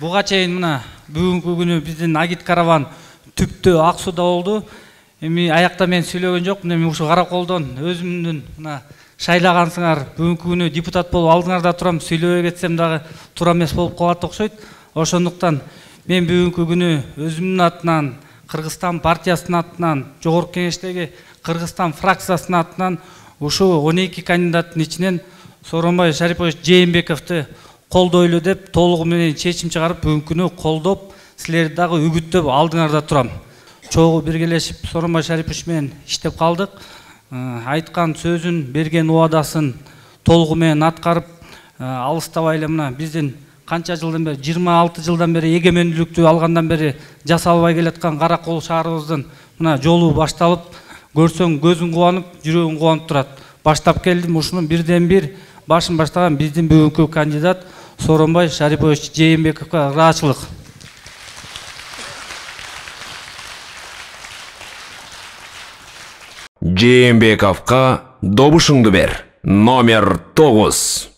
Буга чейин мына бүгүнкү күнү биздин агит караван түптө Ак Сууда болду. Эми аякта мен сүйлөгөн жокмун, эми ушу Караколдон өзүмдүн мына шайлагансыңар, бүгүнкү күнү депутат болуп алдыңарда турам, сүйлөбөй кетсем дагы туура эмес болуп калат окшойт. Ошондуктан мен бүгүнкү күнү өзүмдүн атынан, Кыргызстан партиясынын атынан, Жогорку Кеңештеги Кыргызстан фракциясынын атынан ушу 12 кандидаттын ичинен Сооронбай Шарипович Жээнбековду колдойлу деп толугу менен чечим чыгарып, бүгүнкү күнү колдоп, силерди дагы үгүттөп алдыңарда турам. Чогуу биргелешип Сооронбай Шарипович менен иштеп калдык. Айткан сөзүн, берген убадасын толугу менен аткарып, алыстабай эле мына биздин канча жылдан бери, 26 жылдан бери эгемендүүлүктү алгандан бери жасалбай келаткан Каракол шаарыбыздын мына жолу башталып, көрсөң көзүң кубанып, жүрөгүң кубанып турат. Баштап келдим, ушунун бирден бир башын баштаган биздин бүгүнкү кандидат Сооронбай Шарипович Жээнбековго ыраазычылык. Жээнбековго добушуңду бер. Номер 9.